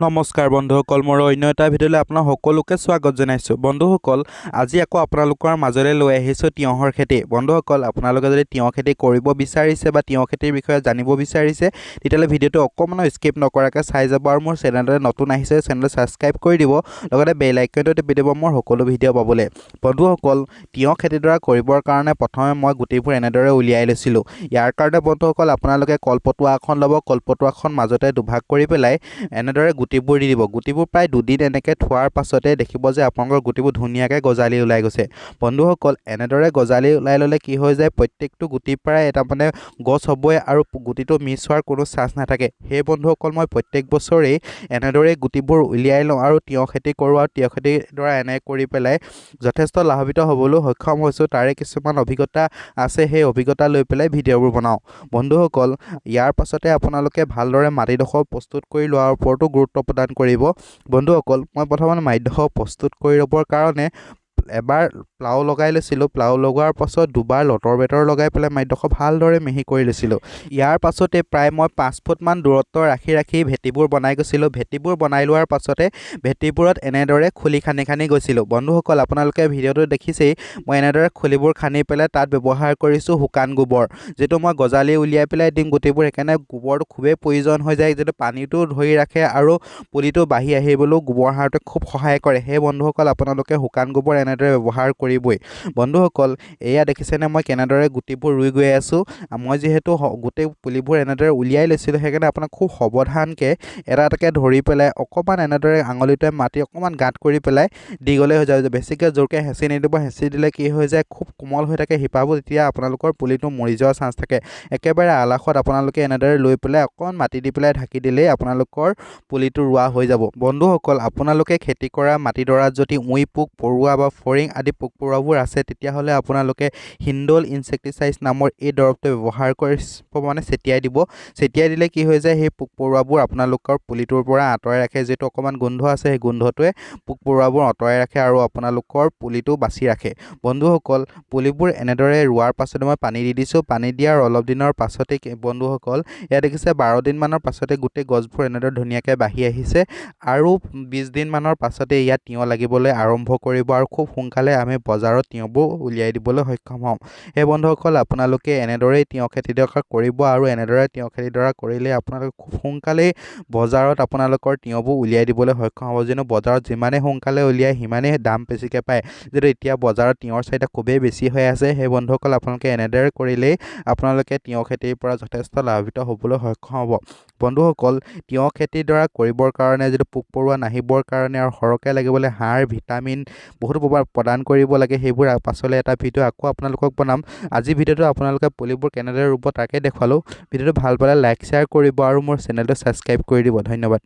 নমস্কাৰ বন্ধুসকল, মোৰ অন্য এটা ভিডিঅ'লৈ আপোনাক সকলোকে স্বাগত জনাইছোঁ। বন্ধুসকল, আজি আকৌ আপোনালোকৰ মাজলৈ লৈ আহিছোঁ তিয়ঁহৰ খেতি। বন্ধুসকল, আপোনালোকে যদি তিয়ঁহ খেতি কৰিব বিচাৰিছে বা তিয়ঁহ খেতিৰ বিষয়ে জানিব বিচাৰিছে, তেতিয়াহ'লে ভিডিঅ'টো অকণমানো স্কিপ নকৰাকৈ চাই যাব আৰু মোৰ চেনেললৈ নতুন আহিছে চেনেলটো ছাবস্ক্ৰাইব কৰি দিব, লগতে বেল আইকনটো টিপি দিব মোৰ সকলো ভিডিঅ' পাবলৈ। বন্ধুসকল, তিয়ঁহ খেতিডৰা কৰিবৰ কাৰণে প্ৰথমে মই গুটিবোৰ এনেদৰে উলিয়াই লৈছিলোঁ। ইয়াৰ কাৰণে বন্ধুসকল, আপোনালোকে কলপটুৱা এখন ল'ব, কলপটুৱাখন মাজতে দুভাগ কৰি পেলাই এনেদৰে গুটিবোৰ দি দিব। গুটিবোৰ প্ৰায় 2 দিন এনেকৈ থোৱাৰ পাছতে দেখিব যে আপোনালোকৰ গুটিবোৰ ধুনীয়াকৈ গজালি ওলাই গৈছে। বন্ধুসকল, এনেদৰে গজালি ওলাই ল'লে কি হৈ যায়, প্ৰত্যেকটো গুটিৰ পৰাই এটা গছ হ'বই আৰু গুটিটো মিছ হোৱাৰ কোনো চান্স নাথাকে। সেই বন্ধুসকল, মই প্ৰত্যেক বছৰেই এনেদৰে গুটিবোৰ উলিয়াই লওঁ আৰু তিয়ঁহ খেতি কৰোঁ আৰু তিয়ঁহ খেতিৰ দ্বাৰা এনে কৰি পেলাই যথেষ্ট লাভান্বিত হ'বলৈ সক্ষম হৈছোঁ। তাৰে কিছুমান অভিজ্ঞতা আছে, সেই অভিজ্ঞতা লৈ পেলাই ভিডিঅ'বোৰ বনাওঁ। বন্ধুসকল, ইয়াৰ পাছতে আপোনালোকে ভালদৰে মাটিডোখৰ প্ৰস্তুত কৰি লোৱাৰ ওপৰতো গুৰুত্ব প্ৰদান কৰিব। বন্ধুসকল, মই প্ৰথমতে মাটিডোখৰ প্ৰস্তুত কৰি ল'বৰ কাৰণে এবাৰ প্লাও লগাই লৈছিলোঁ। প্লাও লগোৱাৰ পাছত দুবাৰ লটৰ বেতৰ লগাই পেলাই মাটিডোখৰ ভালদৰে মিহি কৰি লৈছিলোঁ। ইয়াৰ পাছতে প্ৰায় মই 5 ফুটমান দূৰত্ব ৰাখি ভেটিবোৰ বনাই গৈছিলোঁ। ভেটিবোৰ বনাই লোৱাৰ পাছতে ভেটিবোৰত এনেদৰে খুলি খানি গৈছিলোঁ। বন্ধুসকল, আপোনালোকে ভিডিঅ'টো দেখিছেই, মই এনেদৰে খুলিবোৰ খানি পেলাই তাত ব্যৱহাৰ কৰিছোঁ শুকান গোবৰ, যিটো মই গজালি উলিয়াই পেলাই দিম গুটিবোৰ। সেইকাৰণে গোবৰটো খুবেই প্ৰয়োজন হৈ যায়, যিটো পানীটো ধৰি ৰাখে আৰু পুলিটো বাঢ়ি আহিবলৈও গোবৰ সাৰটোৱে খুব সহায় কৰে। সেই বন্ধুসকল, আপোনালোকে শুকান গোবৰ এনেদৰে ব্যৱহাৰ কৰিবই। বন্ধুসকল, এয়া দেখিছেনে মই কেনেদৰে গুটিবোৰ ৰুই গৈ আছোঁ। মই যিহেতু গোটেই পুলিবোৰ এনেদৰে উলিয়াই লৈছিলোঁ, সেইকাৰণে আপোনাক খুব সাৱধানকৈ এটা এটাকৈ ধৰি পেলাই অকণমান এনেদৰে আঙুলিটোৱে মাটি অকণমান গাঁত কৰি পেলাই দি গ'লে হৈ যায়। বেছিকৈ জোৰকৈ হেঁচি নিদিব, হেঁচি দিলে কি হৈ যায়, খুব কোমল হৈ থাকে শিপাবোৰ, তেতিয়া আপোনালোকৰ পুলিটো মৰি যোৱাৰ চান্স থাকে। একেবাৰে আলাসত আপোনালোকে এনেদৰে লৈ পেলাই অকণমান মাটি দি পেলাই ঢাকি দিলেই আপোনালোকৰ পুলিটো ৰোৱা হৈ যাব। বন্ধুসকল, আপোনালোকে খেতি কৰা মাটিডৰাত যদি উই পোক পৰুৱা বা ফৰিং আদি পোক পৰুৱাবোৰ আছে, তেতিয়াহ'লে আপোনালোকে হিন্দল ইনচেক্টিচাইড নামৰ এই দৰৱটো ব্যৱহাৰ কৰি ছটিয়াই দিব। ছটিয়াই দিলে কি হৈ যায়, সেই পোক পৰুৱাবোৰ আপোনালোকৰ পুলিটোৰ পৰা আঁতৰাই ৰাখে। যিটো অকণমান গোন্ধ আছে, সেই গোন্ধটোৱে পোক পৰুৱাবোৰ আঁতৰাই ৰাখে আৰু আপোনালোকৰ পুলিটো বাচি ৰাখে। বন্ধুসকল, পুলিবোৰ এনেদৰে ৰোৱাৰ পাছতে মই পানী দি দিছোঁ। পানী দিয়াৰ অলপ দিনৰ পাছতেই বন্ধুসকল, এয়া দেখিছে 12 দিনমানৰ পাছতে গোটেই গছবোৰ এনেদৰে ধুনীয়াকৈ বাঢ়ি আহিছে আৰু 20 দিনমানৰ পাছতে ইয়াত তিয়ঁহ লাগিবলৈ আৰম্ভ কৰিব আৰু খুব সোনকালে আমি বজাৰত তিয়ঁহবোৰ উলিয়াই দিবলৈ সক্ষম হ'ম। সেই বন্ধুসকল, আপোনালোকে এনেদৰেই তিয়ঁহ খেতিডৰা কৰিব আৰু এনেদৰে তিয়ঁহ খেতিডৰা কৰিলে আপোনালোকে খুব সোনকালেই বজাৰত আপোনালোকৰ তিয়ঁহবোৰ উলিয়াই দিবলৈ সক্ষম হ'ব। যিহেতু বজাৰত যিমানেই সোনকালে উলিয়াই সিমানেই দাম বেছিকৈ পায়। যিহেতু এতিয়া বজাৰত তিয়ঁহৰ চাহিদা খুবেই বেছি হৈ আছে, সেই বন্ধুসকল, আপোনালোকে এনেদৰে কৰিলেই আপোনালোকে তিয়ঁহ খেতিৰ পৰা যথেষ্ট লাভান্বিত হ'বলৈ সক্ষম হ'ব। বন্ধুসকল, তিয়ঁহ খেতিৰ দ্বাৰা কৰিবৰ কাৰণে যিটো পোক পৰুৱা নাহিবৰ কাৰণে আৰু সৰহকৈ লাগিবলৈ সাৰ, ভিটামিন বহুতো প্ৰদান কৰিব লাগে, সেইবোৰ পাছলৈ এটা ভিডিঅ' আকৌ আপোনালোকক বনাম। আজি ভিডিঅ'টো আপোনালোকে পুলিবোৰ কেনেদৰে ৰুব তাকে দেখুৱালোঁ। ভিডিঅ'টো ভাল পালে লাইক শ্বেয়াৰ কৰিব আৰু মোৰ চেনেলটো ছাবস্ক্ৰাইব কৰি দিব। ধন্যবাদ।